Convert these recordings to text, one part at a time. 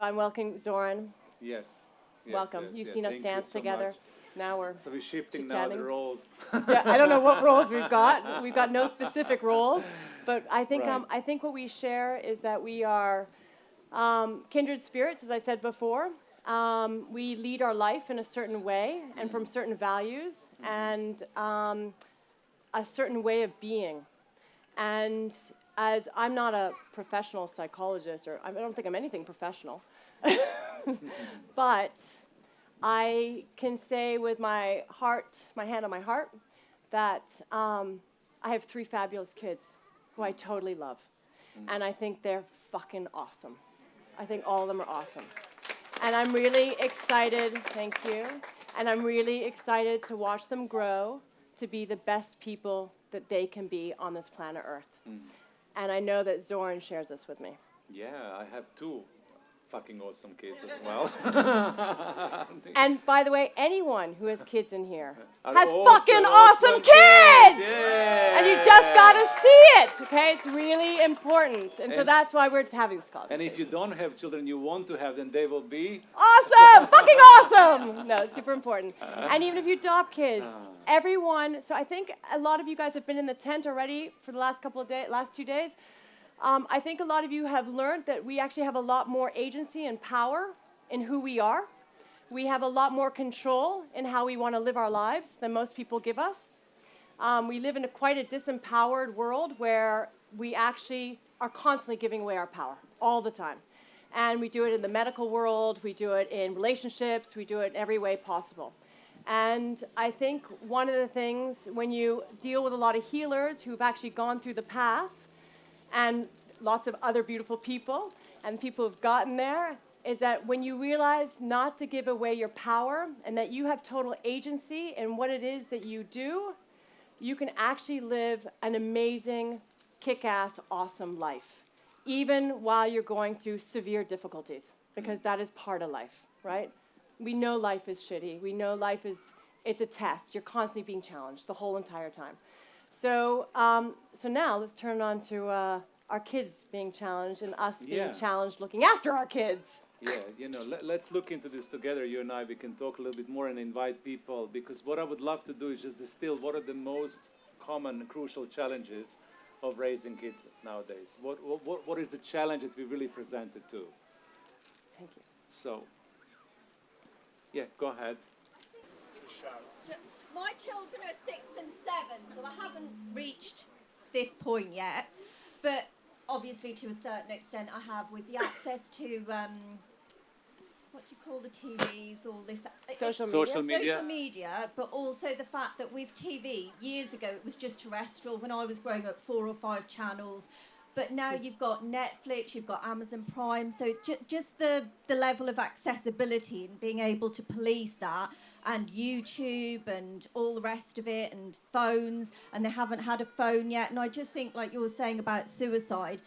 I'm welcoming Zoran. Yes. Welcome. You've seen us Thank dance you so together. much. Now we're So we're shifting now the chit-chatting. roles. Yeah, I don't know what roles we've got. We've got no specific roles, but I think Right. I think what we share is that we are kindred spirits, as I said before. We lead our life in a certain way and from certain values and a certain way of being. And as I'm not a professional psychologist, or I don't think I'm anything professional, but I can say with my heart, my hand on my heart, that I have 3 fabulous kids who I totally love. And I think they're fucking awesome. I think all of them are awesome. And I'm really excited, thank you, and I'm really excited to watch them grow to be the best people that they can be on this planet Earth. And I know that Zoran shares this with me. Yeah, I have 2 fucking awesome kids as well. And by the way, anyone who has kids in here Are has also fucking awesome kids! Yeah. And you just gotta see it, okay? It's really important. And so And- that's why we're having this And conversation. if you don't have children you want to have, then they will be. Awesome! Fucking awesome! No, it's super important. And even if you adopt kids, everyone, so I think a lot of you guys have been in the tent already for the last couple of days, last 2 days. I think a lot of you have learned that we actually have a lot more agency and power in who we are. We have a lot more control in how we want to live our lives than most people give us. We live in quite a disempowered world where we actually are constantly giving away our power all the time. And we do it in the medical world, we do it in relationships, we do it in every way possible. And I think one of the things when you deal with a lot of healers who've actually gone through the path, and lots of other beautiful people and people who've gotten there, is that when you realize not to give away your power and that you have total agency in what it is that you do, you can actually live an amazing, kick-ass, awesome life, even while you're going through severe difficulties, because that is part of life, right? We know life is shitty. We know life is, it's a test. You're constantly being challenged the whole entire time. So now let's turn on to our kids being challenged and us being challenged looking after our kids. Yeah, let's look into this together, you and I. We can talk a little bit more and invite people, because what I would love to do is just distill what are the most common, crucial challenges of raising kids nowadays. What is the challenge that we really presented to? Thank you. So, yeah, go ahead. My children are 6 and 7, so I haven't reached this point yet. But obviously, to a certain extent, I have with the access to what do you call the TVs, all this Social media. Social media, but also the fact that with TV, years ago it was just terrestrial. When I was growing up, 4 or 5 channels. But now you've got Netflix, you've got Amazon Prime, so just the level of accessibility and being able to police that, and YouTube and all the rest of it, and phones, and they haven't had a phone yet. And I just think, like you were saying about suicide,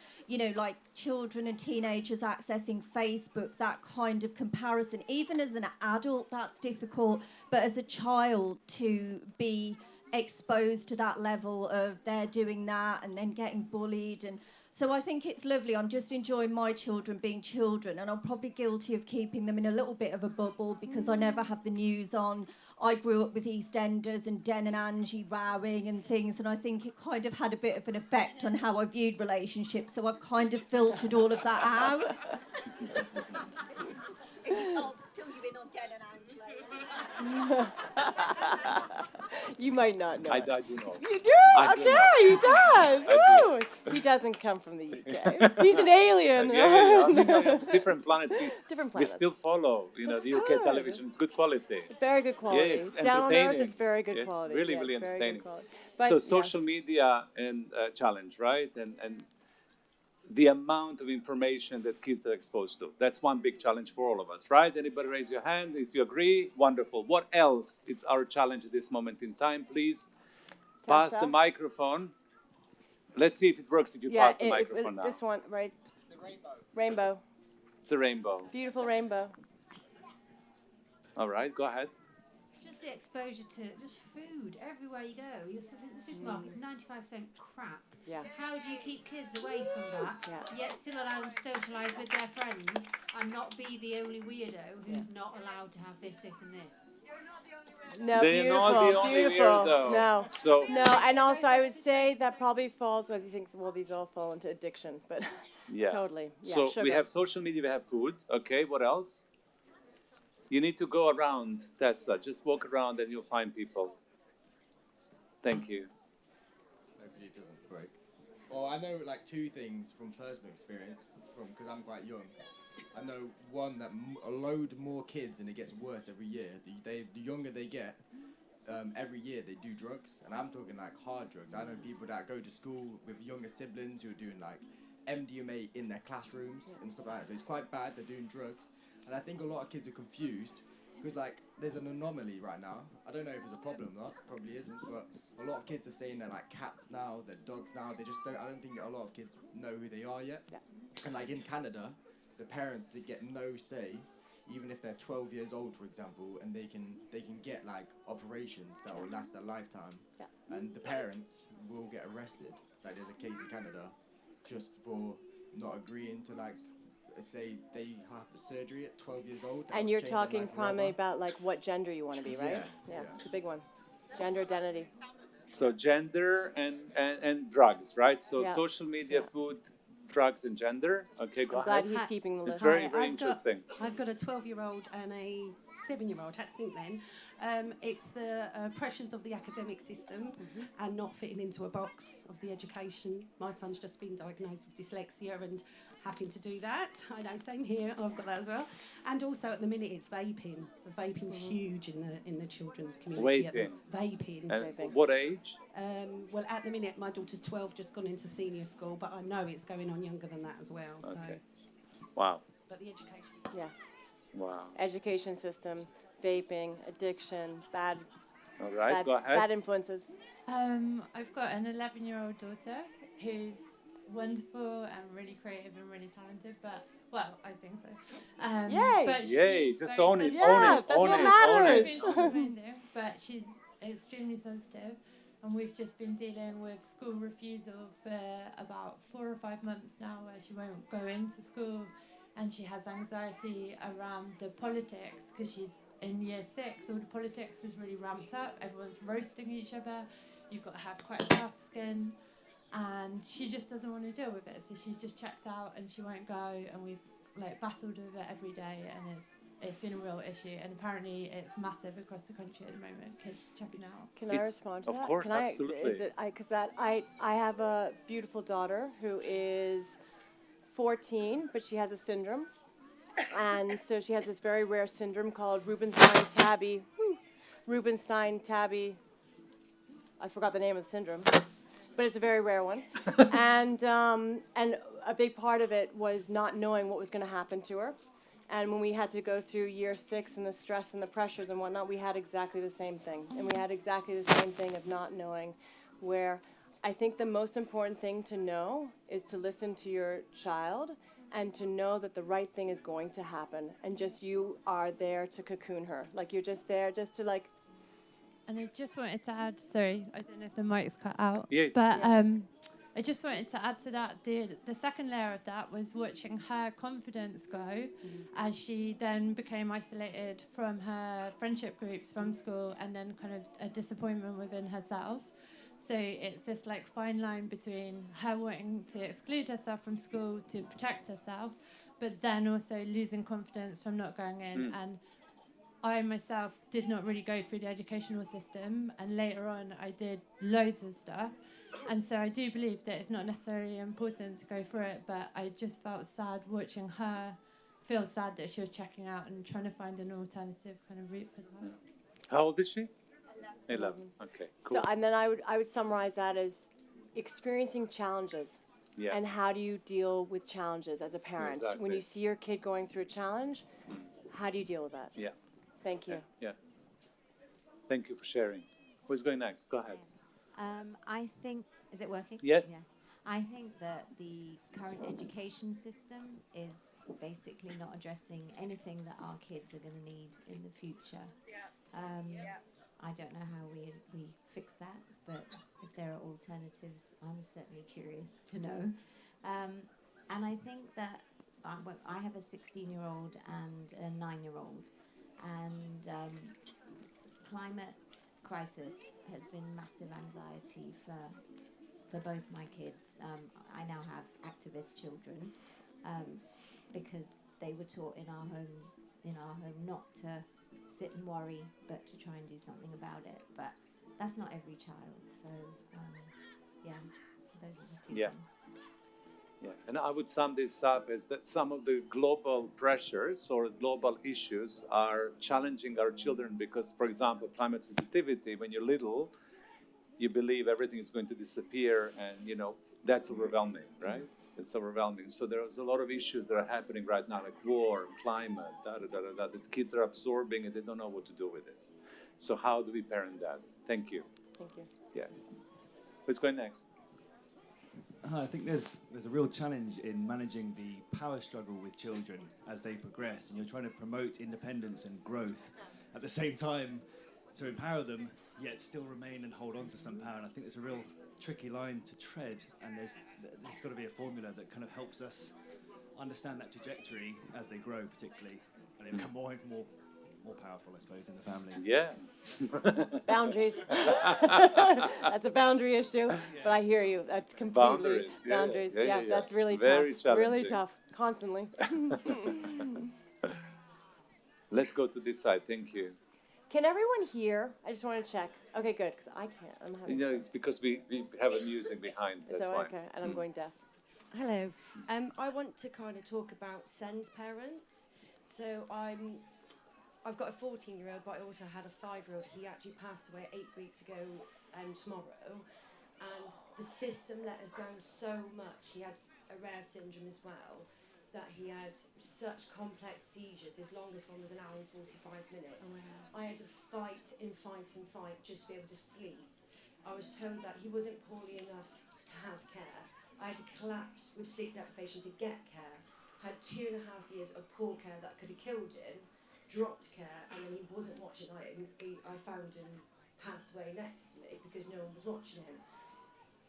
like children and teenagers accessing Facebook, that kind of comparison. Even as an adult, that's difficult, but as a child to be exposed to that level of they're doing that and then getting bullied. And so I think it's lovely. I'm just enjoying my children being children, and I'm probably guilty of keeping them in a little bit of a bubble because I never have the news on. I grew up with EastEnders and Den and Angie rowing and things, and I think it kind of had a bit of an effect on how I viewed relationships, so I've kind of filtered all of that out. If you can't fill you in on Den and Angie. You might not know. I do know. You do? I do Okay, know. he does. I Woo. He doesn't come from the UK. He's an alien. Different planets. Different We planets. still follow, That's the UK good. television. It's good quality. Very good quality. Yeah, it's Down on Earth, entertaining. it's very good It's quality. really, Yeah, really it's very good entertaining. quality. So But, social media and challenge, right? And the amount of information that kids are exposed to. That's one big challenge for all of us, right? Anybody raise your hand if you agree? Wonderful. What else? It's our challenge at this moment in time. Please pass the Tessa? microphone. Let's see if it works if you pass the microphone now. This one, right? Rainbow. It's a rainbow. Beautiful rainbow. All right, go ahead. just the exposure to just food everywhere you go. You're sitting in the supermarket, it's 95% crap. Yeah. How do you keep kids away from that, Yeah. yet still allow them to socialise with their friends and not be the only weirdo who's not allowed to have this, this and this? No, They're beautiful, not the only beautiful. weirdo. No, So no, and also I would say that probably falls. Well, you think, well, these all fall into addiction, but yeah. totally. Yeah, So sugar. we have social media, we have food. Okay, what else? You need to go around. Tessa, just walk around and you'll find people. Thank you. Hopefully it doesn't break. Well, I know like two things from personal experience, because I'm quite young. I know one that a load more kids, and it gets worse every year. The younger they get, every year they do drugs, and I'm talking like hard drugs. I know people that go to school with younger siblings who are doing like MDMA in their classrooms and stuff like that. So it's quite bad. They're doing drugs, and I think a lot of kids are confused because like there's an anomaly right now. I don't know if it's a problem or not. Probably isn't, but a lot of kids are saying they're like cats now, they're dogs now. They just don't. I don't think a lot of kids know who they are yet. Yeah. And like in Canada, the parents they get no say, even if they're 12 years old, for example, and they can get like operations that will last a lifetime, and the parents will get arrested. Like there's a case in Canada, just for not agreeing to like say they have the surgery at 12 years old. And you're talking primarily about like what gender you want to be, right? Yeah. It's a big one. Gender identity. So gender and drugs, right? So Yeah. social media, Yeah. food, drugs, and gender. Okay, go I'm glad ahead. he's keeping the It's list. very, Hi, very I've got- interesting. I've got a 12-year-old and a 7-year-old, I think then. It's the pressures of the academic system and not fitting into a box of the education. My son's just been diagnosed with dyslexia and having to do that. I know, same here, I've got that as well. And also at the minute it's vaping. The vaping's huge in the children's community. Vaping. And what age? Well, at the minute my daughter's 12, just gone into senior school, but I know it's going on younger than that as well. So, Okay. Wow. but the education. Yeah. Wow. Education system, vaping, addiction, bad, All right, bad, go ahead. bad influences. I've got an 11-year-old daughter who's wonderful and really creative and really talented, but, well, I think so. Yay! But Yay, she's just very own it, sensitive. own it, that's own what it, matters. own I it. think she's amazing, but she's extremely sensitive, and we've just been dealing with school refusal for about 4 or 5 months now, where she won't go into school, and she has anxiety around the politics because she's in year 6. All the politics is really ramped up. Everyone's roasting each other. You've got to have quite a tough skin, and she just doesn't want to deal with it. So she's just checked out, and she won't go. And we've like battled with it every day, and it's been a real issue. And apparently, it's massive across the country at the moment. Kids checking out. Can I respond to of that? course, Can absolutely. Is it because I have a beautiful daughter who is 14, but she has a syndrome, and so she has this very rare syndrome called Rubenstein-Tabby. Rubenstein-Tabby. I forgot the name of the syndrome, but it's a very rare one, and a big part of it was not knowing what was going to happen to her. And when we had to go through year 6 and the stress and the pressures and whatnot, we had exactly the same thing. And we had exactly the same thing of not knowing where. I think the most important thing to know is to listen to your child and to know that the right thing is going to happen. And just you are there to cocoon her. Like you're just there just to like. And I just wanted to add, sorry, I don't know if the mic's cut out. Yeah, but I just wanted to add to that, the second layer of that was watching her confidence go as she then became isolated from her friendship groups from school, and then kind of a disappointment within herself. So it's this like fine line between her wanting to exclude herself from school to protect herself, but then also losing confidence from not going in. And I myself did not really go through the educational system, and later on I did loads of stuff. And so I do believe that it's not necessarily important to go through it, but I just felt sad watching her feel sad that she was checking out and trying to find an alternative kind of route for that. How old is she? 11. Okay, cool. So and then I would summarize that as experiencing challenges. Yeah. And how do you deal with challenges as a parent? Exactly. When you see your kid going through a challenge, how do you deal with that? Yeah. Thank you. Yeah. Thank you for sharing. Who's going next? Go ahead. I think, is it working? Yes. Yeah. I think that the current education system is basically not addressing anything that our kids are going to need in the future. I don't know how we fix that, but if there are alternatives, I'm certainly curious to know. And I think that I have a 16-year-old and a 9-year-old, and climate crisis has been massive anxiety for both my kids. I now have activist children because they were taught in our home not to sit and worry, but to try and do something about it. But that's not every child. So yeah, those are the two things. Yeah, and I would sum this up as that some of the global pressures or global issues are challenging our children because, for example, climate sensitivity, when you're little, you believe everything is going to disappear, and that's overwhelming, right? It's overwhelming. So there's a lot of issues that are happening right now, like war, climate, that kids are absorbing and they don't know what to do with this. So how do we parent that? Thank you. Thank you. Yeah. Who's going next? I think there's a real challenge in managing the power struggle with children as they progress, and you're trying to promote independence and growth at the same time to empower them, yet still remain and hold on to some power. And I think there's a real tricky line to tread, and there's got to be a formula that kind of helps us understand that trajectory as they grow, particularly, and they become more powerful, I suppose, in the family. Yeah. Boundaries. That's a boundary issue, but I hear you. That's completely Boundaries. Yeah. That's really Very tough. challenging. Really tough. Constantly. Let's go to this side. Thank you. Can everyone hear? I just want to check. Okay, good, because I can't. I'm having. It's because we have a music behind. That's so why. okay, and I'm going deaf. Hello. I want to kind of talk about send parents. So I've got a 14-year-old, but I also had a 5-year-old. He actually passed away 8 weeks ago tomorrow. And the system let us down so much. He had a rare syndrome as well, that he had such complex seizures. His longest one was 1 hour and 45 minutes. Oh, wow. I had to fight just to be able to sleep. I was told that he wasn't poorly enough to have care. I had to collapse with sleep deprivation to get care. Had 2.5 years of poor care that could have killed him. Dropped care, and then he wasn't watching. I found him passed away next to me because no one was watching him.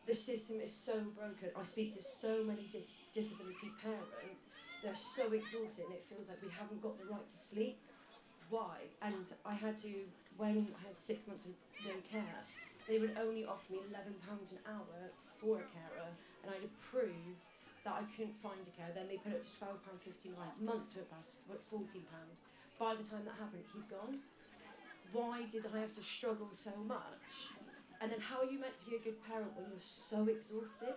The system is so broken. I speak to so many disability parents. They're so exhausted, and it feels like we haven't got the right to sleep. Why? And I had to, when I had 6 months of no care, they would only offer me £11 an hour for a carer, and I had to prove that I couldn't find a carer. Then they put it to £12.59. Months went past, but £14. By the time that happened, he's gone. Why did I have to struggle so much? And then how are you meant to be a good parent when you're so exhausted?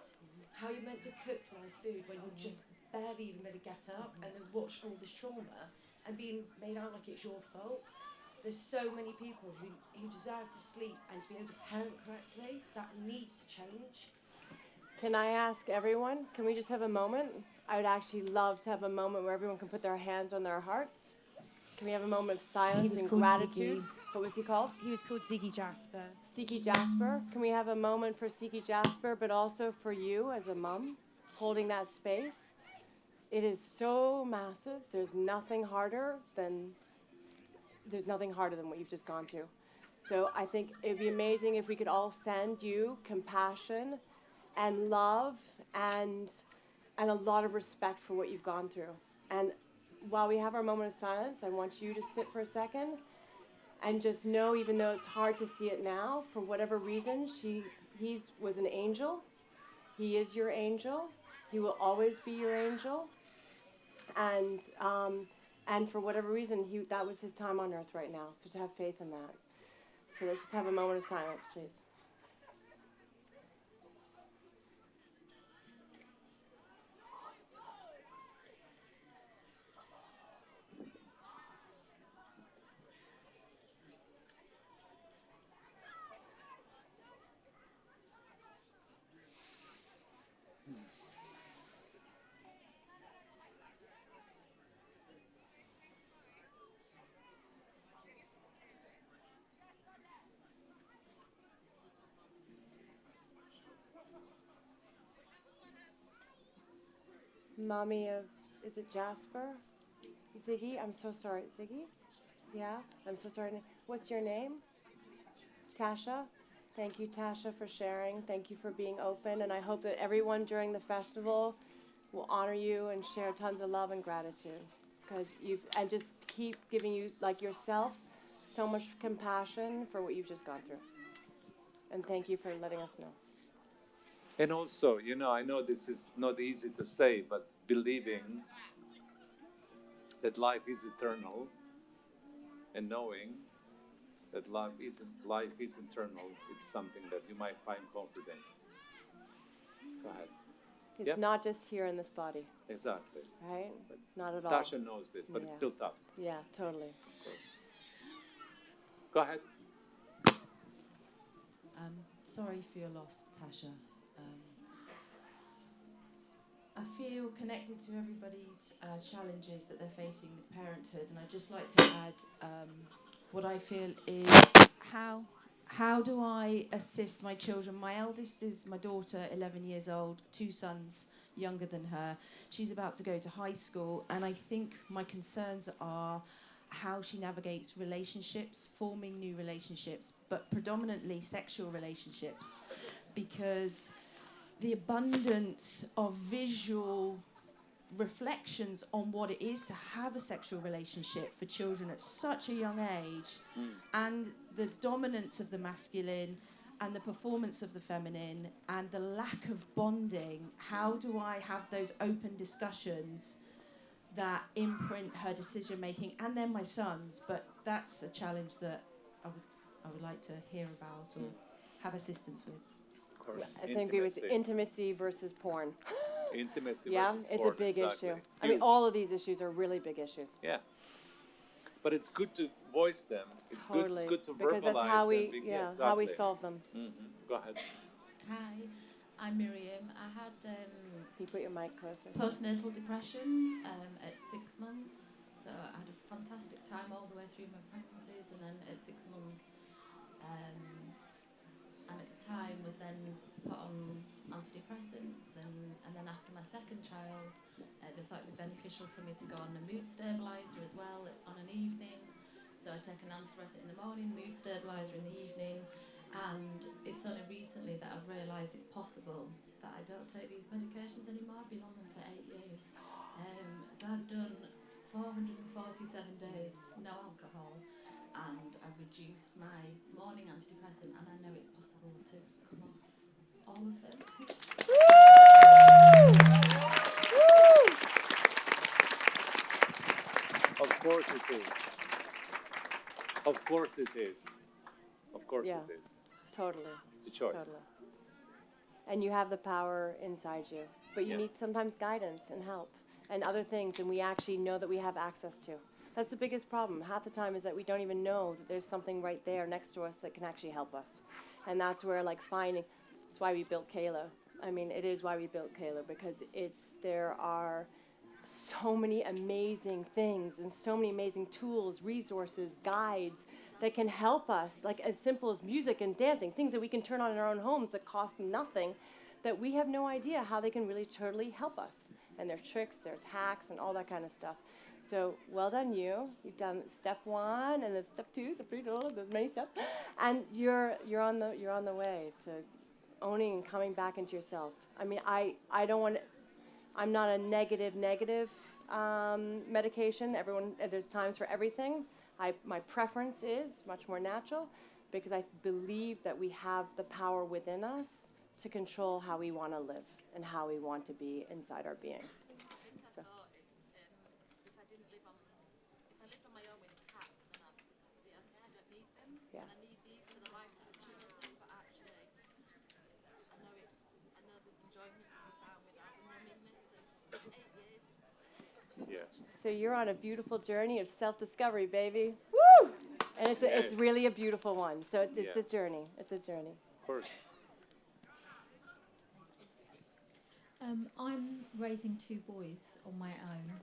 How are you meant to cook nice food when you're just barely even able to get up and then watch all this trauma and being made out like it's your fault? There's so many people who deserve to sleep and to be able to parent correctly. That needs to change. Can I ask everyone, can we just have a moment? I would actually love to have a moment where everyone can put their hands on their hearts. Can we have a moment of silence and gratitude? What was he called? He was called Ziggy Jasper. Ziggy Jasper. Can we have a moment for Ziggy Jasper, but also for you as a mum, holding that space? It is so massive. There's nothing harder than what you've just gone through. So I think it'd be amazing if we could all send you compassion and love and a lot of respect for what you've gone through. And while we have our moment of silence, I want you to sit for a second and just know, even though it's hard to see it now, for whatever reason, he was an angel. He is your angel. He will always be your angel. And for whatever reason, that was his time on earth right now. So to have faith in that. So let's just have a moment of silence, please. Mommy of is it Jasper? Ziggy, I'm so sorry. Ziggy? Yeah, I'm so sorry. What's your name? Tasha? Thank you, Tasha, for sharing. Thank you for being open. And I hope that everyone during the festival will honor you and share tons of love and gratitude. And just keep giving you, like yourself, so much compassion for what you've just gone through. And thank you for letting us know. And also, I know this is not easy to say, but believing that life is eternal and knowing that life is eternal, it's something that you might find comfort in. Go ahead. It's not just here in this body. Exactly. Right? But not at all. Tasha knows this, but it's still tough. Yeah, totally. Of course. Go ahead. Sorry for your loss, Tasha. I feel connected to everybody's challenges that they're facing with parenthood, and I'd just like to add what I feel is how do I assist my children? My eldest is my daughter, 11 years old, 2 sons younger than her. She's about to go to high school, and I think my concerns are how she navigates relationships, forming new relationships, but predominantly sexual relationships, because the abundance of visual reflections on what it is to have a sexual relationship for children at such a young age, and the dominance of the masculine and the performance of the feminine and the lack of bonding. How do I have those open discussions that imprint her decision making, and then my sons? But that's a challenge that I would like to hear about or have assistance with. Of course. I think it was intimacy versus porn. Intimacy Yeah, versus it's porn, a big exactly. issue. I mean, all of these issues are really big issues. Yeah. But it's good to voice them. It's good to verbalize because that's how we, them. how we solve them. Go ahead. Hi, I'm Miriam. I had Can you put your mic closer? postnatal depression at 6 months. So I had a fantastic time all the way through my pregnancies, and then at 6 months, and at the time was then put on antidepressants, and then after my second child, they thought it would be beneficial for me to go on a mood stabiliser as well on an evening. So I take an antidepressant in the morning, mood stabiliser in the evening, and it's only recently that I've realised it's possible that I don't take these medications anymore. I've been on them for 8 years. So I've done 447 days, no alcohol, and I've reduced my morning antidepressant, and I know it's possible to come off all of it. Of course it is. Of course it is. Of course it is. Totally. It's a choice. Totally. And you have the power inside you, but you need sometimes guidance and help and other things, and we actually know that we have access to. That's the biggest problem. Half the time is that we don't even know that there's something right there next to us that can actually help us. And that's where that's why we built Kaylo. I mean, it is why we built Kaylo, because there are so many amazing things and so many amazing tools, resources, guides that can help us, like as simple as music and dancing, things that we can turn on in our own homes that cost nothing, that we have no idea how they can really totally help us. And there's tricks, there's hacks, and all that kind of stuff. So well done you. You've done step 1 and then step 2, step 3, there's many steps, and you're on the way to owning and coming back into yourself. I mean, I'm not a negative medication. There's times for everything. My preference is much more natural, because I believe that we have the power within us to control how we want to live and how we want to be inside our being. So. If I lived on my own with cats, then I'd be okay. I don't need them, and I need these for the life that I've chosen. But actually, I know there's enjoyment to be found without the numbingness of 8 years. Yeah. So you're on a beautiful journey of self-discovery, baby. Woo! And it's really a beautiful one. So it's a journey. It's a journey. Of course. I'm raising 2 boys on my own,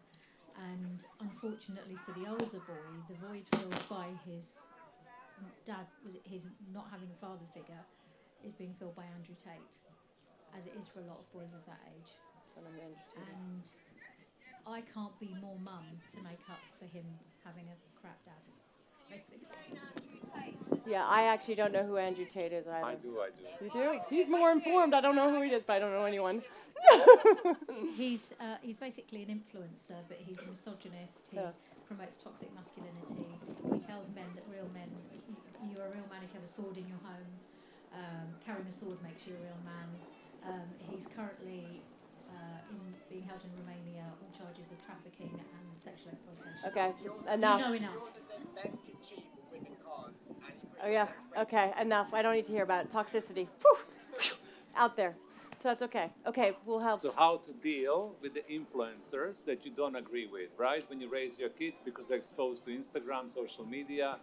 and unfortunately for the older boy, the void filled by his dad, his not having a father figure, is being filled by Andrew Tate, as it is for a lot of boys of that age. And I can't be more mum to make up for him having a crap dad, basically. Yeah, I actually don't know who Andrew Tate is either. I do. You do? He's more informed. I don't know who he is, but I don't know anyone. He's basically an influencer, but he's a misogynist. He promotes toxic masculinity. He tells men that you're a real man if you have a sword in your home. Carrying a sword makes you a real man. He's currently being held in Romania on charges of trafficking and sexual exploitation. Okay, enough. You know enough. Oh yeah, okay, enough. I don't need to hear about it. Toxicity. Whew. Out there. So that's okay. Okay, we'll help. So how to deal with the influencers that you don't agree with, right? When you raise your kids, because they're exposed to Instagram, social media,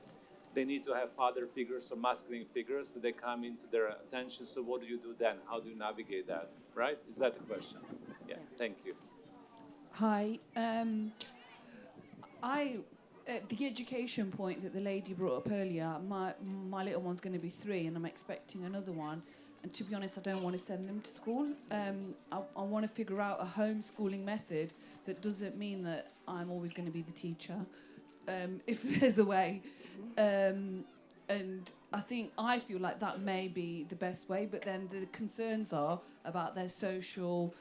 they need to have father figures or masculine figures, so they come into their attention. So what do you do then? How do you navigate that, right? Is that the question? Yeah, thank you. Hi. The education point that the lady brought up earlier, my little one's going to be 3 and I'm expecting another one. And to be honest, I don't want to send them to school. I want to figure out a homeschooling method that doesn't mean that I'm always going to be the teacher, if there's a way. And I feel like that may be the best way, but then the concerns are about their social,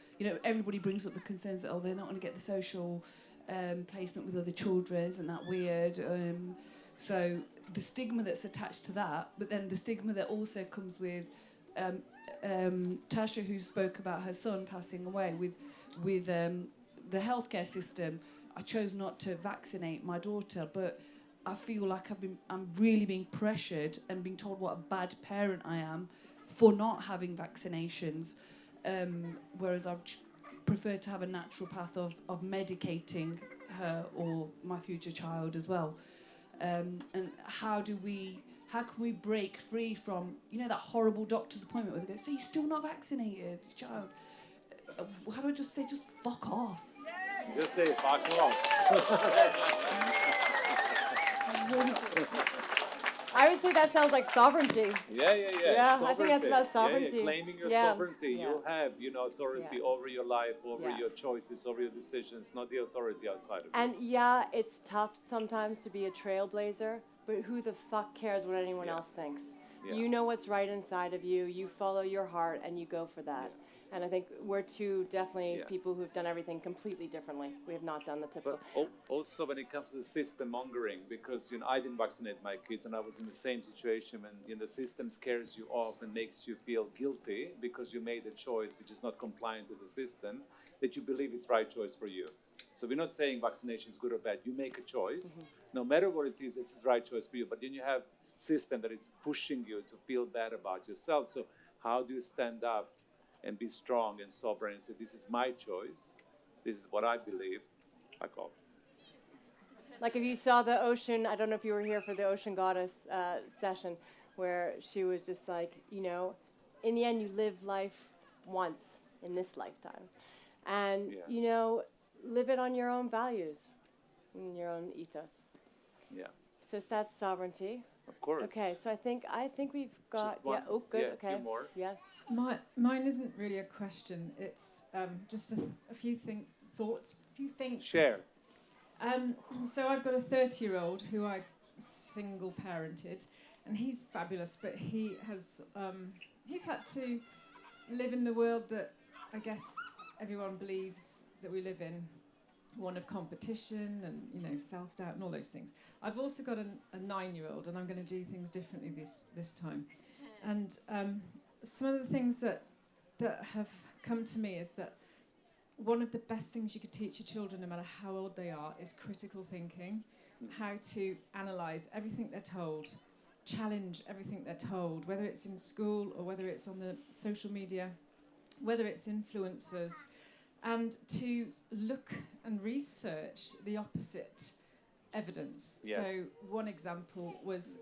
everybody brings up the concerns that, they're not going to get the social placement with other children, isn't that weird? So the stigma that's attached to that, but then the stigma that also comes with Tasha, who spoke about her son passing away, with the healthcare system. I chose not to vaccinate my daughter, but I feel like I'm really being pressured and being told what a bad parent I am for not having vaccinations, whereas I prefer to have a natural path of medicating her or my future child as well. And how can we break free from, that horrible doctor's appointment where they go, so you're still not vaccinated, child? How do I just say, just fuck off? Just say fuck off. I would say that sounds like sovereignty. Yeah. Yeah, I think that's about sovereignty. Yeah, claiming your sovereignty. You have, authority over your life, over your choices, over your decisions, not the authority outside of you. And it's tough sometimes to be a trailblazer, but who the fuck cares what anyone else thinks? Yeah. You know what's right inside of you. You follow your heart and you go for that. Yeah. And I think we're definitely people who've done everything completely differently. We have not done the typical. But also when it comes to the system mongering, because I didn't vaccinate my kids and I was in the same situation when the system scares you off and makes you feel guilty because you made a choice which is not compliant to the system, that you believe it's the right choice for you. So we're not saying vaccination is good or bad. You make a choice. No matter what it is, it's the right choice for you. But then you have system that it's pushing you to feel bad about yourself. So how do you stand up and be strong and sober and say, this is my choice, this is what I believe, fuck off. Like if you saw the ocean, I don't know if you were here for the Ocean Goddess session, where she was just like, in the end you live life once in this lifetime. And, live it on your own values, in your own ethos. Yeah. So that's sovereignty. Of course. Okay, so I think we've got. Just one. Yeah. Oh, good. Yeah, okay. A few more. Yes. Mine isn't really a question. It's just a few thoughts. A few things. Share. So I've got a 30-year-old who I single parented, and he's fabulous. But he has he's had to live in the world that I guess everyone believes that we live in. One of competition and self-doubt and all those things. I've also got a 9-year-old, and I'm going to do things differently this time. And some of the things that have come to me is that one of the best things you could teach your children, no matter how old they are, is critical thinking, how to analyse everything they're told, challenge everything they're told, whether it's in school or whether it's on the social media, whether it's influencers, and to look and research the opposite evidence. Yes. So one example was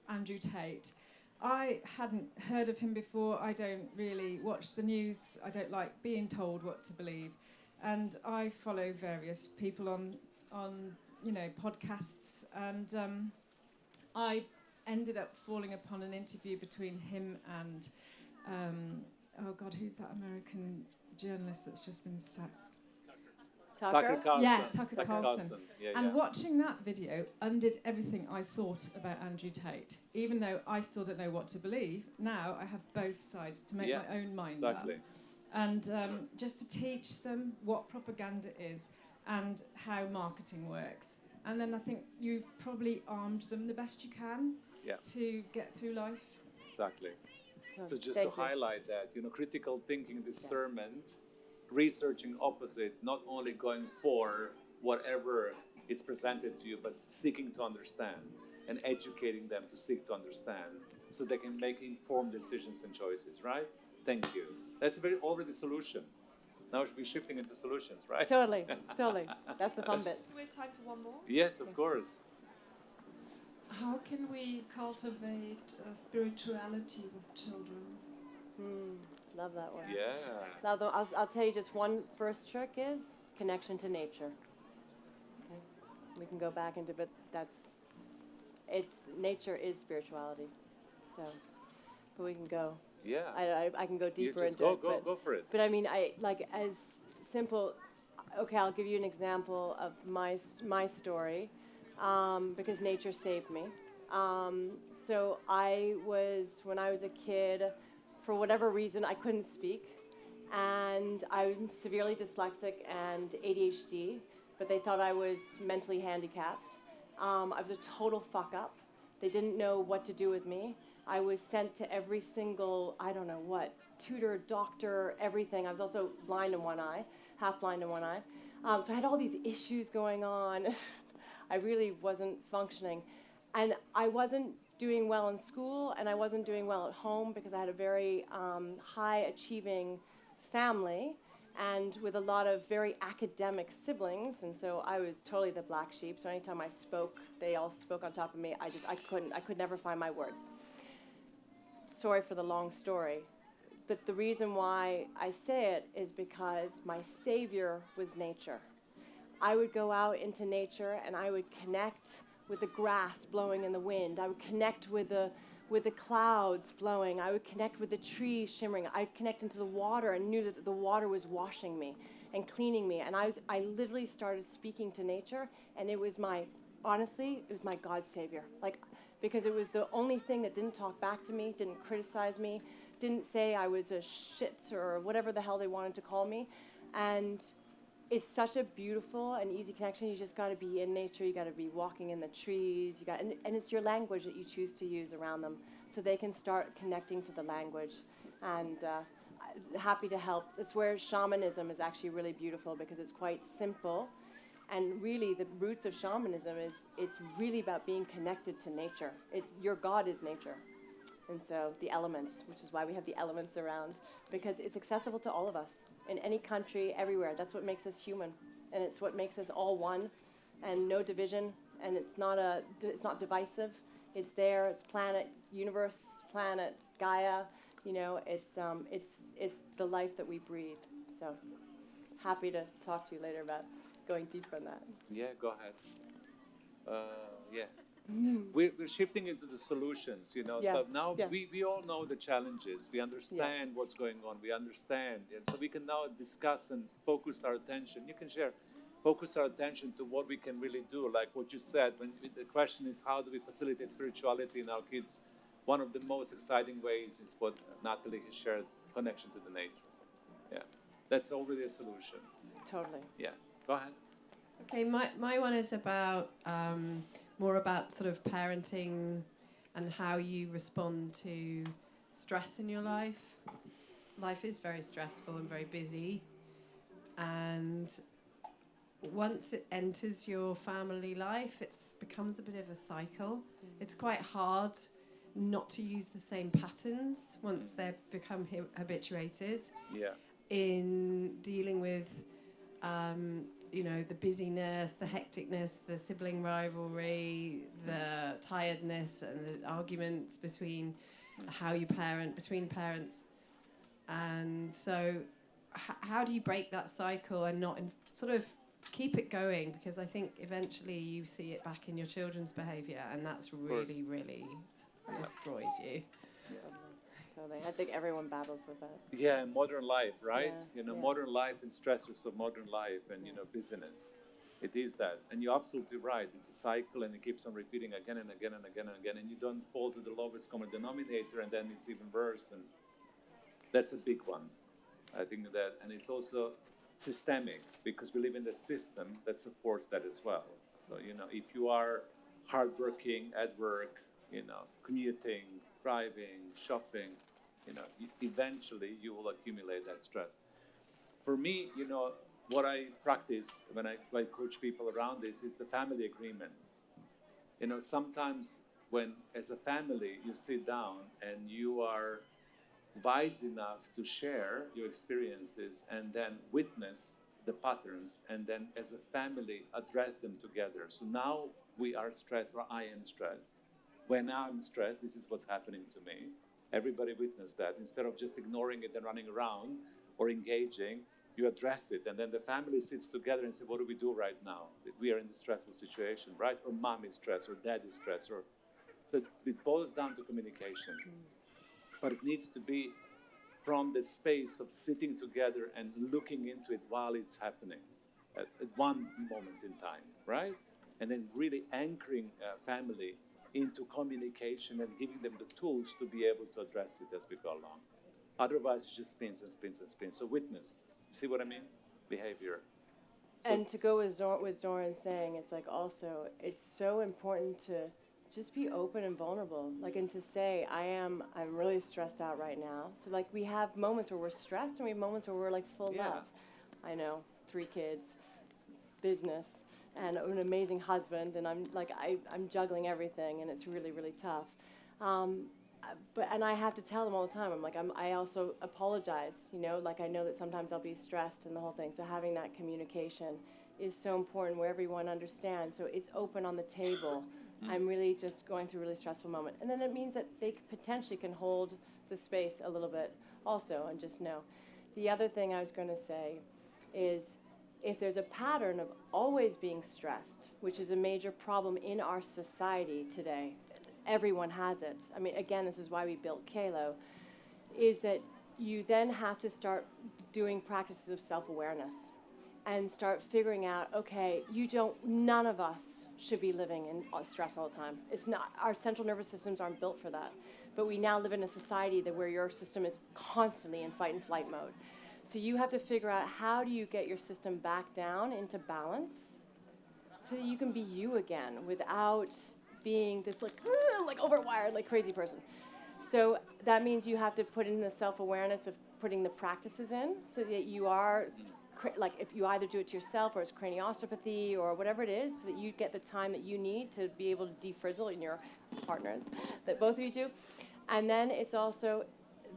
Andrew Tate. I hadn't heard of him before. I don't really watch the news. I don't like being told what to believe. And I follow various people on podcasts, and I ended up falling upon an interview between him and who's that American journalist that's just been sacked? Tucker Carlson. Yeah, Tucker Carlson. Yeah, and yeah. watching that video undid everything I thought about Andrew Tate. Even though I still don't know what to believe, now I have both sides to make my own mind up. And just to teach them what propaganda is and how marketing works. And then I think you've probably armed them the best you can to get through life. Exactly. So just Thank to you. highlight that, critical thinking, discernment, researching opposite, not only going for whatever it's presented to you, but seeking to understand and educating them to seek to understand so they can make informed decisions and choices, right? Thank you. That's already solution. Now we're shifting into solutions, right? Totally. That's the fun bit. Do we have time for one more? Yes, of course. How can we cultivate spirituality with children? Love that one. Yeah. Now, though, I'll tell you just one first trick is connection to nature. Okay? We can go back into, but nature is spirituality. So, but we can go. Yeah. I can go deeper just into it. Go for it. But I mean, as simple. Okay, I'll give you an example of my story, because nature saved me. So when I was a kid, for whatever reason, I couldn't speak, and I'm severely dyslexic and ADHD, but they thought I was mentally handicapped. I was a total fuck up. They didn't know what to do with me. I was sent to every single, I don't know what, tutor, doctor, everything. I was also blind in one eye, half blind in one eye. So I had all these issues going on. I really wasn't functioning. And I wasn't doing well in school, and I wasn't doing well at home because I had a very high-achieving family and with a lot of very academic siblings, and so I was totally the black sheep. So anytime I spoke, they all spoke on top of me. I could never find my words. Sorry for the long story, but the reason why I say it is because my savior was nature. I would go out into nature and I would connect with the grass blowing in the wind. I would connect with the clouds blowing. I would connect with the trees shimmering. I'd connect into the water and knew that the water was washing me and cleaning me. And I literally started speaking to nature, and it was my God savior. Because it was the only thing that didn't talk back to me, didn't criticize me, didn't say I was a shit or whatever the hell they wanted to call me. And it's such a beautiful and easy connection. You just got to be in nature. You got to be walking in the trees. And it's your language that you choose to use around them, so they can start connecting to the language. And happy to help. It's where shamanism is actually really beautiful because it's quite simple. And really, the roots of shamanism it's really about being connected to nature. Your God is nature. And so the elements, which is why we have the elements around, because it's accessible to all of us in any country, everywhere. That's what makes us human, and it's what makes us all one, and no division. And it's not divisive. It's there. It's planet, universe, planet, Gaia. It's the life that we breathe. So happy to talk to you later about going deeper on that. Yeah, go ahead. Yeah. We're shifting into the solutions, So now we all know the challenges. We understand what's going on. We understand. And so we can now discuss and focus our attention. You can share. Focus our attention to what we can really do. Like what you said, the question is, how do we facilitate spirituality in our kids? One of the most exciting ways is what Natalie has shared, connection to the nature. Yeah. That's already a solution. Totally. Yeah. Go ahead. Okay, my one is about more about sort of parenting and how you respond to stress in your life. Life is very stressful and very busy, and once it enters your family life, it becomes a bit of a cycle. It's quite hard not to use the same patterns once they've become habituated. Yeah. In dealing with the busyness, the hecticness, the sibling rivalry, the tiredness, and the arguments between between parents. And so how do you break that cycle and not sort of keep it going? Because I think eventually you see it back in your children's behaviour, and that's really, really destroys you. Totally. I think everyone battles with that. Yeah, modern life, right? Yeah, yeah. Modern life and stressors of modern life and, business. It is that. And you're absolutely right. It's a cycle and it keeps on repeating again and again and again and again. And you don't fall to the lowest common denominator and then it's even worse. And that's a big one. I think that, and it's also systemic because we live in a system that supports that as well. So, if you are hardworking at work, commuting, driving, shopping, eventually you will accumulate that stress. For me, what I practice when I coach people around this is the family agreements. Sometimes when as a family you sit down and you are wise enough to share your experiences and then witness the patterns and then as a family address them together. So now we are stressed or I am stressed. When I'm stressed, this is what's happening to me. Everybody witnessed that. Instead of just ignoring it and running around or engaging, you address it. And then the family sits together and say, what do we do right now? We are in a stressful situation, right? Or mom is stressed or dad is stressed. So it boils down to communication. But it needs to be from the space of sitting together and looking into it while it's happening at one moment in time, right? And then really anchoring family into communication and giving them the tools to be able to address it as we go along. Otherwise, it just spins and spins and spins. So witness, you see what I mean? Behavior. So And to go with Zoran's saying, it's like also, it's so important to just be open and vulnerable, and to say, I'm really stressed out right now. So we have moments where we're stressed and we have moments where we're full love. I know, 3 kids, business, and an amazing husband, and I'm juggling everything, and it's really, really tough. And I have to tell them all the time, I also apologize, I know that sometimes I'll be stressed and the whole thing. So having that communication is so important where everyone understands. So it's open on the table. I'm really just going through a really stressful moment. And then it means that they potentially can hold the space a little bit also and just know. The other thing I was going to say is if there's a pattern of always being stressed, which is a major problem in our society today, everyone has it. Again, this is why we built Kaylo, is that you then have to start doing practices of self-awareness and start figuring out, okay, none of us should be living in stress all the time. It's not, our central nervous systems aren't built for that. But we now live in a society where your system is constantly in fight and flight mode. So you have to figure out how do you get your system back down into balance so that you can be you again without being this overwired, crazy person. So that means you have to put in the self-awareness of putting the practices in so that you are, if you either do it to yourself or it's craniosopathy or whatever it is, so that you get the time that you need to be able to defrizzle in your partners, that both of you do. And then it's also,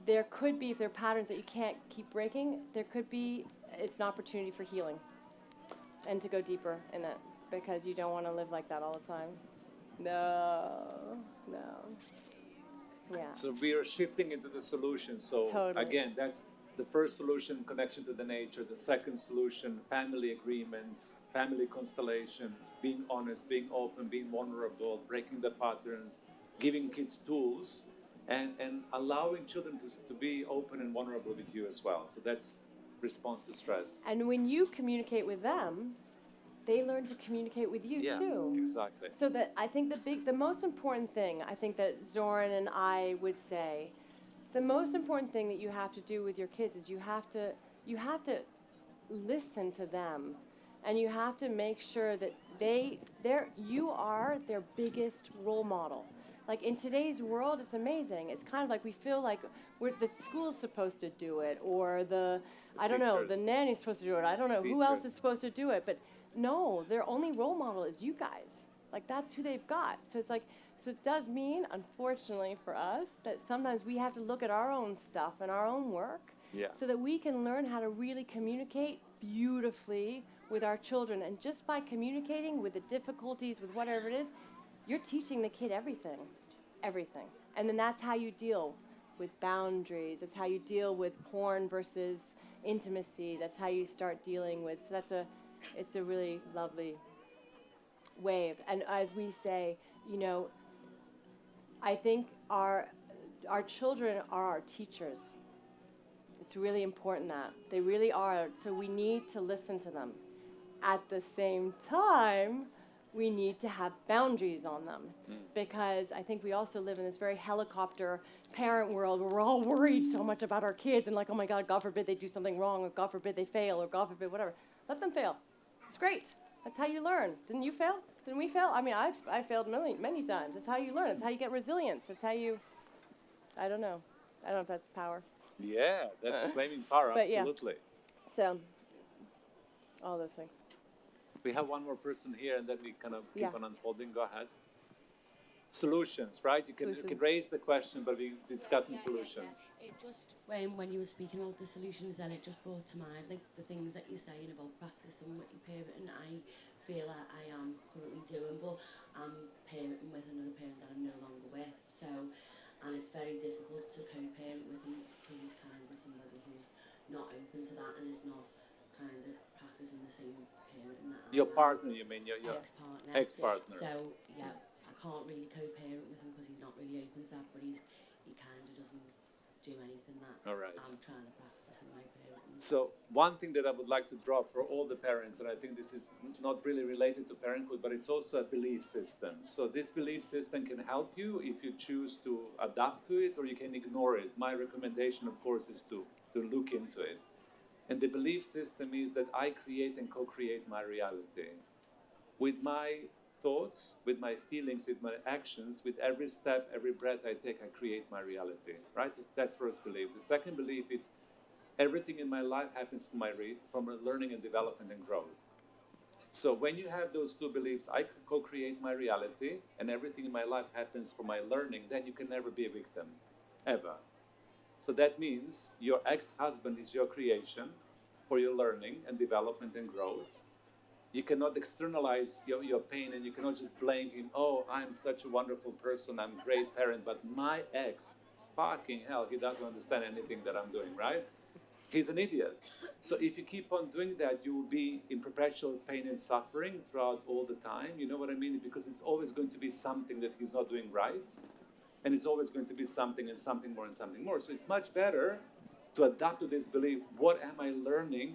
there could be, if there are patterns that you can't keep breaking, it's an opportunity for healing and to go deeper in it because you don't want to live like that all the time. No. Yeah. So we are shifting into the solution. So Totally. Again, that's the first solution, connection to the nature. The second solution, family agreements, family constellation, being honest, being open, being vulnerable, breaking the patterns, giving kids tools, and allowing children to be open and vulnerable with you as well. So that's response to stress. And when you communicate with them, they learn to communicate with you too. Yeah, exactly. So that I think the most important thing, I think that Zoran and I would say, the most important thing that you have to do with your kids is you have to listen to them, and you have to make sure that you are their biggest role model. In today's world, it's amazing. It's kind of we feel like the school's supposed to do it, or the nanny's supposed to do it. I don't know who else is supposed to do it, but no, their only role model is you guys. That's who they've got. So it's so it does mean, unfortunately for us, that sometimes we have to look at our own stuff and our own work so that we can learn how to really communicate beautifully with our children. And just by communicating with the difficulties, with whatever it is, you're teaching the kid everything. And then that's how you deal with boundaries. That's how you deal with porn versus intimacy. That's how you start dealing with, it's a really lovely way. And as we say, I think our children are our teachers. It's really important that they really are. So we need to listen to them. At the same time, we need to have boundaries on them, because I think we also live in this very helicopter parent world where we're all worried so much about our kids and like, oh my God, God forbid they do something wrong, or God forbid they fail, or God forbid whatever. Let them fail. It's great. That's how you learn. Didn't you fail? Didn't we fail? I mean, I failed many times. That's how you learn. It's how you get resilience. It's how you, I don't know if that's power. Yeah, that's claiming power, But yeah. absolutely. So, all those things. We have one more person here, and then we kind of keep Yeah. on unfolding. Go ahead. Solutions, right? You can Solutions. raise the question, but we discussing solutions. It just, when you were speaking about the solutions, then it just brought to mind like the things that you're saying about practicing with your parent, and I feel that I am currently doing, but I'm parenting with another parent that I'm no longer with, so, and it's very difficult to co-parent with him because he's kind of somebody who's not open to that and is not kind of practicing the same parenting that Your I am. partner, you mean? Your Ex-partner. ex-partner. So, yeah, I can't really co-parent with him because he's not really open to that, but he kind of doesn't do anything that All right. I'm trying to practice in my parenting. So one thing that I would like to drop for all the parents, and I think this is not really related to parenthood, but it's also a belief system. So this belief system can help you if you choose to adapt to it, or you can ignore it. My recommendation, of course, is to look into it. And the belief system is that I create and co-create my reality. With my thoughts, with my feelings, with my actions, with every step, every breath I take, I create my reality, right? That's first belief. The second belief is everything in my life happens from my learning and development and growth. So when you have those two beliefs, I co-create my reality, and everything in my life happens for my learning, then you can never be a victim, ever. So that means your ex-husband is your creation for your learning and development and growth. You cannot externalize your pain, and you cannot just blame him. Oh, I'm such a wonderful person, I'm a great parent, but my ex, fucking hell, he doesn't understand anything that I'm doing, right? He's an idiot. So if you keep on doing that, you will be in perpetual pain and suffering throughout all the time. You know what I mean? Because it's always going to be something that he's not doing right. And it's always going to be something and something more and something more. So it's much better to adapt to this belief. What am I learning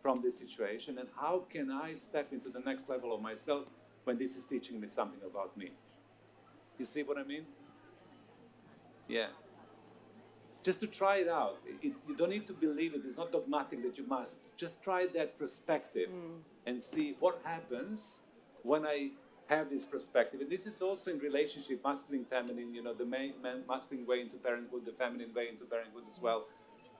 from this situation? And how can I step into the next level of myself when this is teaching me something about me? You see what I mean? Yeah. Just to try it out. You don't need to believe it. It's not dogmatic that you must. Just try that perspective and see what happens when I have this perspective. And this is also in relationship, masculine, feminine, you know, the masculine way into parenthood, the feminine way into parenthood as well.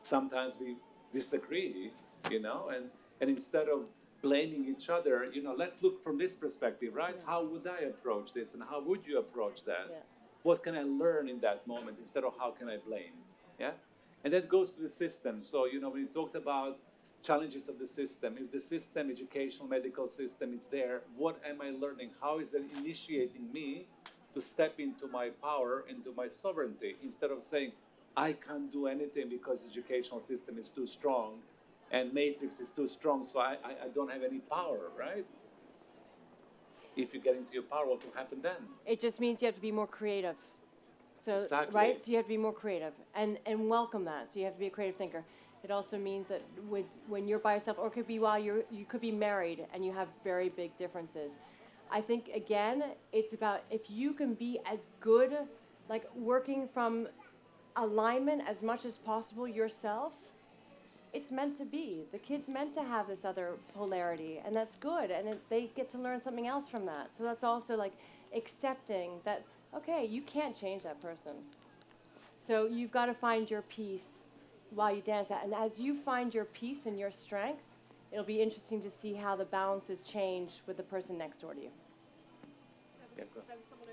Sometimes we disagree, you know, and instead of blaming each other, you know, let's look from this perspective, right? How would I approach this, and how would you approach that? Yeah. What can I learn in that moment instead of how can I blame? Yeah? And that goes to the system. So, you know, we talked about challenges of the system. If the system, educational, medical system, is there, what am I learning? How is that initiating me to step into my power, into my sovereignty, instead of saying, I can't do anything because the educational system is too strong and matrix is too strong, so I don't have any power, right? If you get into your power, what will happen then? It just means you have to be more creative. So, exactly. Right? So you have to be more creative and welcome that. So you have to be a creative thinker. It also means that when you're by yourself, or it could be while you could be married and you have very big differences. I think, again, it's about if you can be as good, like working from alignment as much as possible yourself, it's meant to be. The kid's meant to have this other polarity, and that's good, and they get to learn something else from that. So that's also like accepting that, okay, you can't change that person. So you've got to find your peace while you dance that. And as you find your peace and your strength, it'll be interesting to see how the balances change with the person next door to you. There was someone over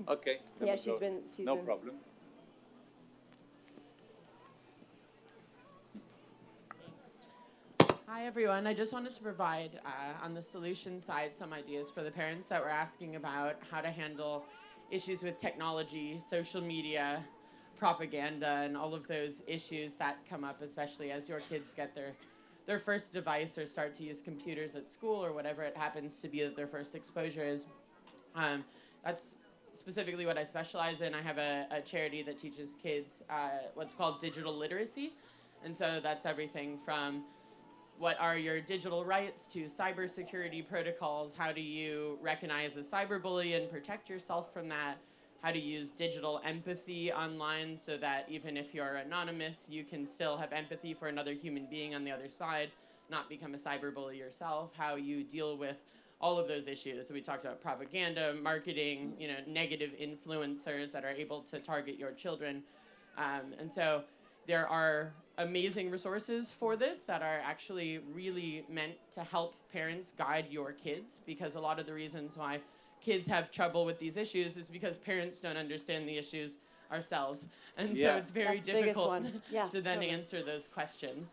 there. Okay. Yeah, she's been. No problem. Hi everyone, I just wanted to provide on the solution side some ideas for the parents that were asking about how to handle issues with technology, social media, propaganda, and all of those issues that come up, especially as your kids get their first device or start to use computers at school or whatever it happens to be that their first exposure is. That's specifically what I specialize in, I have a charity that teaches kids what's called digital literacy. And so that's everything from what are your digital rights to cybersecurity protocols, how do you recognize a cyberbully and protect yourself from that, how to use digital empathy online so that even if you're anonymous, you can still have empathy for another human being on the other side, not become a cyberbully yourself, how you deal with all of those issues. So we talked about propaganda, marketing, negative influencers that are able to target your children. And so there are amazing resources for this that are actually really meant to help parents guide your kids, because a lot of the reasons why kids have trouble with these issues is because parents don't understand the issues ourselves. And so it's very difficult to then answer those questions.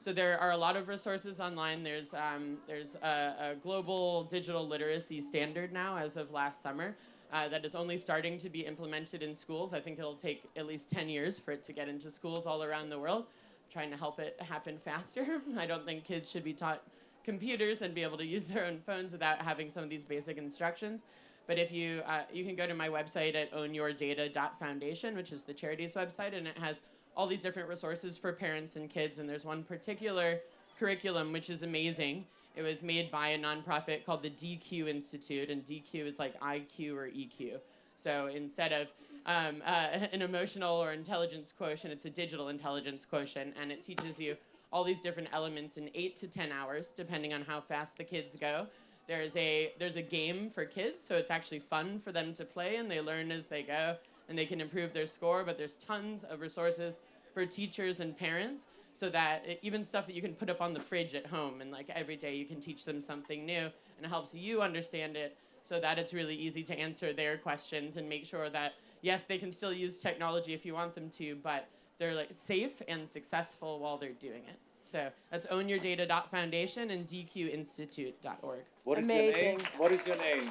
So there are a lot of resources online. There's a global digital literacy standard now as of last summer that is only starting to be implemented in schools. I think it'll take at least 10 years for it to get into schools all around the world, trying to help it happen faster. I don't think kids should be taught computers and be able to use their own phones without having some of these basic instructions. But if you can go to my website at ownyourdata.foundation, which is the charity's website, and it has all these different resources for parents and kids. And there's one particular curriculum which is amazing. It was made by a nonprofit called the DQ Institute, and DQ is like IQ or EQ. So instead of an emotional or intelligence quotient, it's a digital intelligence quotient, and it teaches you all these different elements in 8 to 10 hours, depending on how fast the kids go. There's a game for kids, so it's actually fun for them to play, and they learn as they go, and they can improve their score, but there's tons of resources for teachers and parents, so that even stuff that you can put up on the fridge at home, and like every day you can teach them something new, and it helps you understand it, so that it's really easy to answer their questions and make sure that, yes, they can still use technology if you want them to, but they're like safe and successful while they're doing it. So that's ownyourdata.foundation and dqinstitute.org. What is your name? What is your name?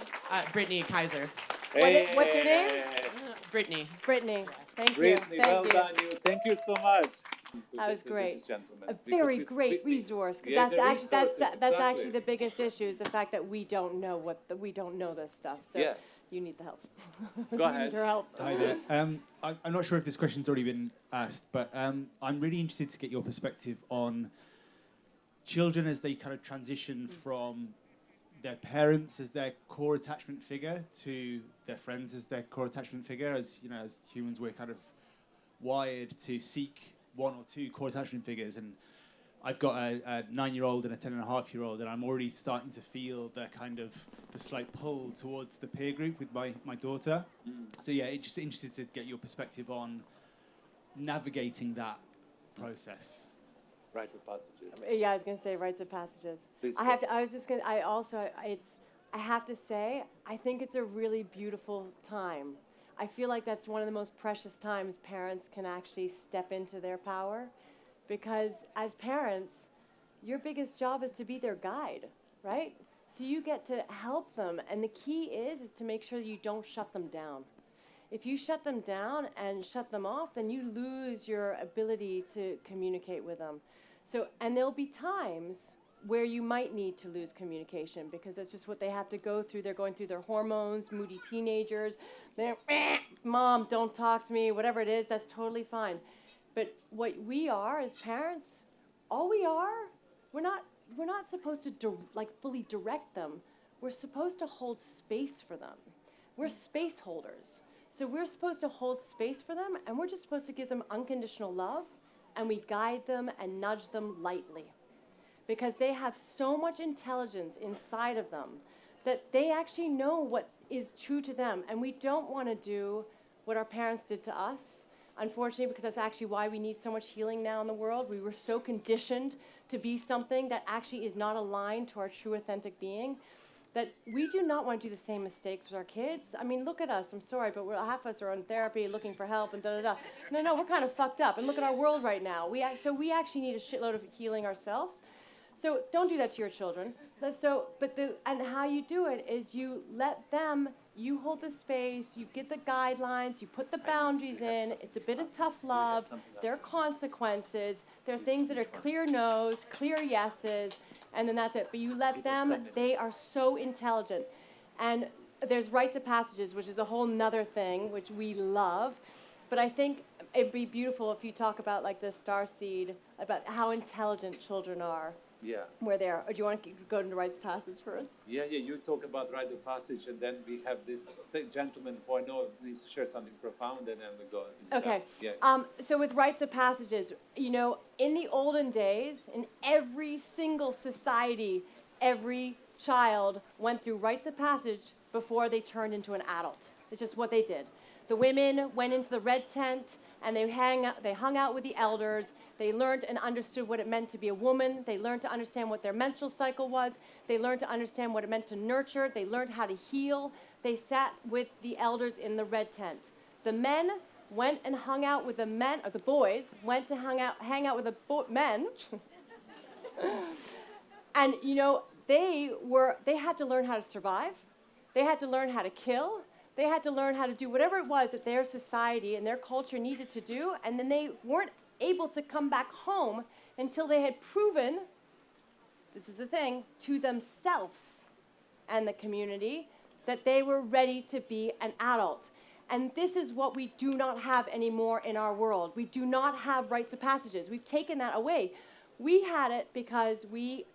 Brittany Kaiser. Hey. What's your name? Brittany. Brittany. Thank you. Brittany, well done. Thank you so much. That was great. A very great resource, because that's actually the biggest issue, is the fact that we don't know this stuff. So you need the help. Go ahead. You need your help. Hi there. I'm not sure if this question's already been asked, but I'm really interested to get your perspective on children as they kind of transition from their parents as their core attachment figure to their friends as their core attachment figure. As you know, as humans, we're kind of wired to seek one or two core attachment figures, and I've got a 9-year-old and a 10-and-a-half-year-old, and I'm already starting to feel the slight pull towards the peer group with my daughter. So yeah, just interested to get your perspective on navigating that process. Rites of passages. Yeah, I was going to say rites of passages. Please I have to say, I think it's a really beautiful time. I feel like that's one of the most precious times parents can actually step into their power, because as parents, your biggest job is to be their guide, right? So you get to help them, and the key is to make sure you don't shut them down. If you shut them down and shut them off, then you lose your ability to communicate with them. So, and there'll be times where you might need to lose communication, because that's just what they have to go through. They're going through their hormones, moody teenagers. They're, Mom, don't talk to me, whatever it is, that's totally fine. But what we are as parents, all we are, we're not supposed to fully direct them. We're supposed to hold space for them. We're space holders. So we're supposed to hold space for them, and we're just supposed to give them unconditional love, and we guide them and nudge them lightly. Because they have so much intelligence inside of them that they actually know what is true to them. And we don't want to do what our parents did to us, unfortunately, because that's actually why we need so much healing now in the world. We were so conditioned to be something that actually is not aligned to our true authentic being, that we do not want to do the same mistakes with our kids. I mean, look at us. I'm sorry, but half of us are in therapy looking for help and da-da-da. No, we're kind of fucked up. And look at our world right now. We actually need a shitload of healing ourselves. So don't do that to your children. And how you do it is you let them, you hold the space, you get the guidelines, you put the boundaries in. It's a bit of tough love. There are consequences. There are things that are clear no's, clear yeses, and then that's it. But you let them, they are so intelligent. And there's rites of passages, which is a whole nother thing, which we love. But I think it'd be beautiful if you talk about like the star seed, about how intelligent children are, Yeah. where they are. Or do you want to go into rites of passage first? Yeah, you talk about rite of passage, and then we have this gentleman who I know needs to share something profound, and then we go into Okay. that. Yeah. So with rites of passages, you know, in the olden days, in every single society, every child went through rites of passage before they turned into an adult. It's just what they did. The women went into the red tent and they hung out with the elders. They learned and understood what it meant to be a woman. They learned to understand what their menstrual cycle was. They learned to understand what it meant to nurture. They learned how to heal. They sat with the elders in the red tent. The men went and hung out with the men, or the boys went to hang out with the men. And you know, they had to learn how to survive. They had to learn how to kill. They had to learn how to do whatever it was that their society and their culture needed to do, and then they weren't able to come back home until they had proven, this is the thing, to themselves and the community that they were ready to be an adult. And this is what we do not have anymore in our world. We do not have rites of passages. We've taken that away. We had it because we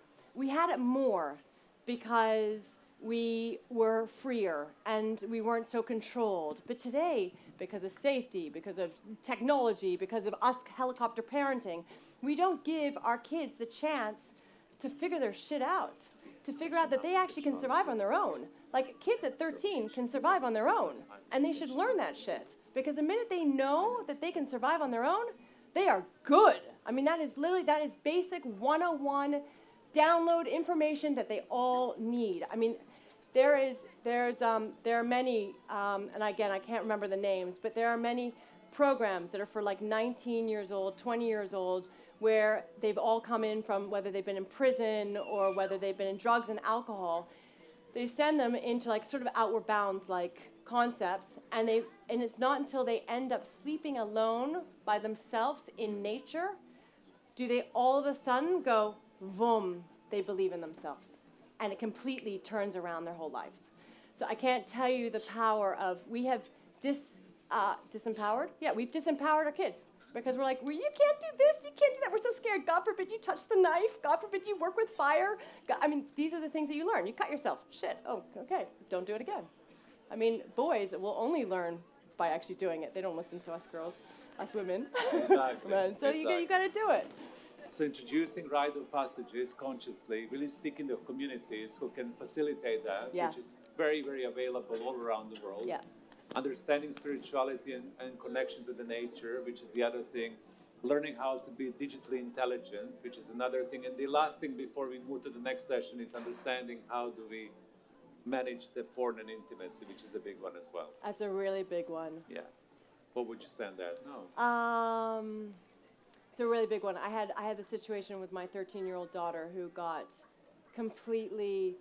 had it more because we were freer and we weren't so controlled. But today, because of safety, because of technology, because of us helicopter parenting, we don't give our kids the chance to figure their shit out, to figure out that they actually can survive on their own. Like, kids at 13 can survive on their own, and they should learn that shit. Because the minute they know that they can survive on their own, they are good. I mean, that is basic 101 download information that they all need. I mean, there are many, and again, I can't remember the names, but there are many programs that are for like 19 years old, 20 years old, where they've all come in from, whether they've been in prison or whether they've been in drugs and alcohol. They send them into like sort of outward bounds like concepts, and it's not until they end up sleeping alone by themselves in nature do they all of a sudden go, vroom, they believe in themselves. And it completely turns around their whole lives. So I can't tell you the power of, we have disempowered? Yeah, we've disempowered our kids. Because we're like, well, you can't do this, you can't do that, we're so scared. God forbid you touch the knife, God forbid you work with fire. I mean, these are the things that you learn. You cut yourself, shit, oh, okay, don't do it again. I mean, boys will only learn by actually doing it. They don't listen to us girls, us women. Exactly. So you got to do it. So introducing rite of passages consciously, really seeking the communities who can facilitate that, which is very, very available all around the world. Yeah. Understanding spirituality and connection to the nature, which is the other thing. Learning how to be digitally intelligent, which is another thing. And the last thing before we move to the next session is understanding how do we manage the porn and intimacy, which is the big one as well. That's a really big one. Yeah. What would you say on that? No. It's a really big one. I had the situation with my 13-year-old daughter who got completely,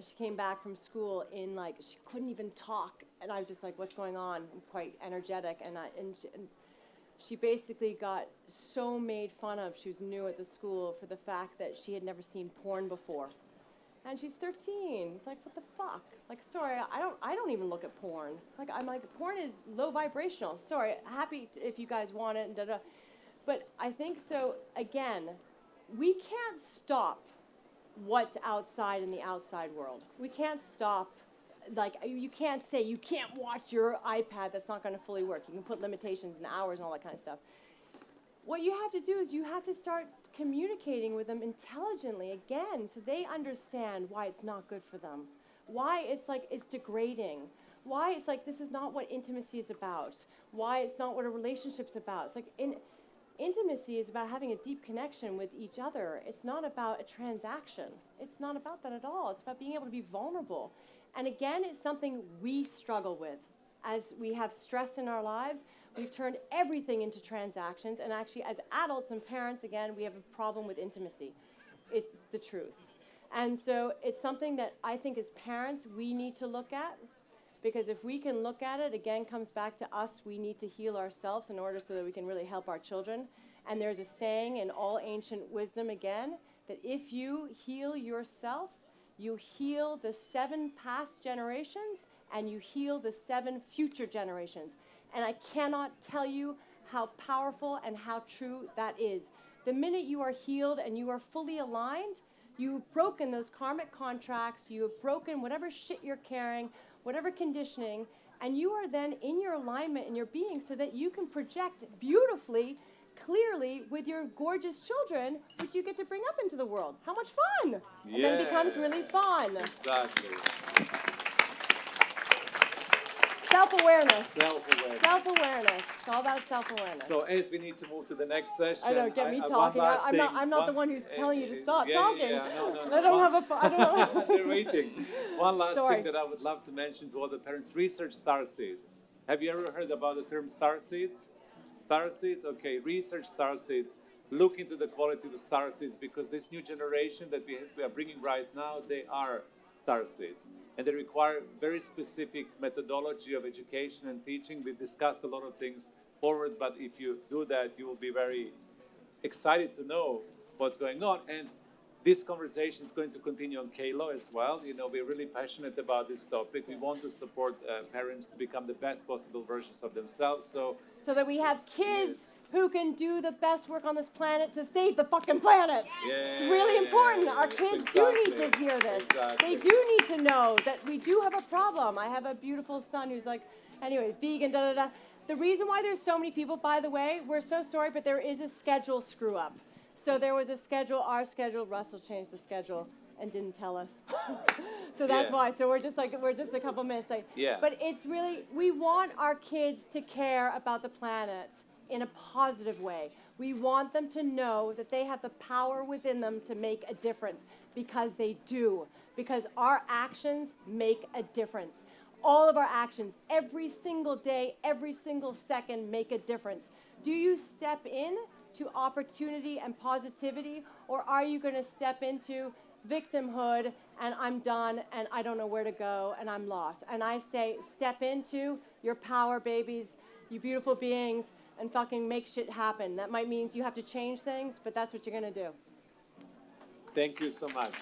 she came back from school in like, she couldn't even talk. And I was just like, what's going on? I'm quite energetic. And she basically got so made fun of, she was new at the school, for the fact that she had never seen porn before. And she's 13. It's like, what the fuck? Like, sorry, I don't even look at porn. Like, I'm like, porn is low vibrational. Sorry, happy if you guys want it and da-da. But I think so, again, we can't stop what's outside in the outside world. We can't stop, like, you can't say you can't watch your iPad, that's not going to fully work. You can put limitations and hours and all that kind of stuff. What you have to do is you have to start communicating with them intelligently again so they understand why it's not good for them, why it's like it's degrading, why it's like this is not what intimacy is about, why it's not what a relationship's about. It's like intimacy is about having a deep connection with each other. It's not about a transaction. It's not about that at all. It's about being able to be vulnerable. And again, it's something we struggle with. As we have stress in our lives, we've turned everything into transactions. And actually, as adults and parents, again, we have a problem with intimacy. It's the truth. And so it's something that I think as parents, we need to look at. Because if we can look at it, again, comes back to us, we need to heal ourselves in order so that we can really help our children. And there's a saying in all ancient wisdom, again, that if you heal yourself, you heal the 7 past generations and you heal the 7 future generations. And I cannot tell you how powerful and how true that is. The minute you are healed and you are fully aligned, you've broken those karmic contracts, you have broken whatever shit you're carrying, whatever conditioning, and you are then in your alignment in your being so that you can project beautifully, clearly with your gorgeous children, which you get to bring up into the world. How much fun! And then it becomes really fun. Exactly. Self-awareness. Self-awareness. Self-awareness. It's all about self-awareness. So as we need to move to the next session, I don't get me talking. I'm not the one who's telling you to stop talking. No. I don't have a. I don't know. They're waiting. One last Sorry. thing that I would love to mention to all the parents: research star seeds. Have you ever heard about the term star seeds? Star seeds. Okay, research star seeds. Look into the quality of the star seeds because this new generation that we are bringing right now, they are star seeds. And they require very specific methodology of education and teaching. We've discussed a lot of things forward, but if you do that, you will be very excited to know what's going on. And this conversation is going to continue on Kaylo as well. You know, we're really passionate about this topic. We want to support parents to become the best possible versions of themselves. So that we have kids who can do the best work on this planet to save the fucking planet. It's really important. Our kids do need to hear this. They do need to know that we do have a problem. I have a beautiful son who's like, anyways, vegan, da-da-da. The reason why there's so many people, by the way, we're so sorry, but there is a schedule screw up. So there was a schedule, our schedule, Russell changed the schedule and didn't tell us. So that's why. So we're just a couple minutes late. Yeah. But it's really, we want our kids to care about the planet in a positive way. We want them to know that they have the power within them to make a difference because they do. Because our actions make a difference. All of our actions, every single day, every single second make a difference. Do you step in to opportunity and positivity, or are you going to step into victimhood and I'm done and I don't know where to go and I'm lost? And I say, step into your power, babies, you beautiful beings, and fucking make shit happen. That might mean you have to change things, but that's what you're going to do. thank you so much.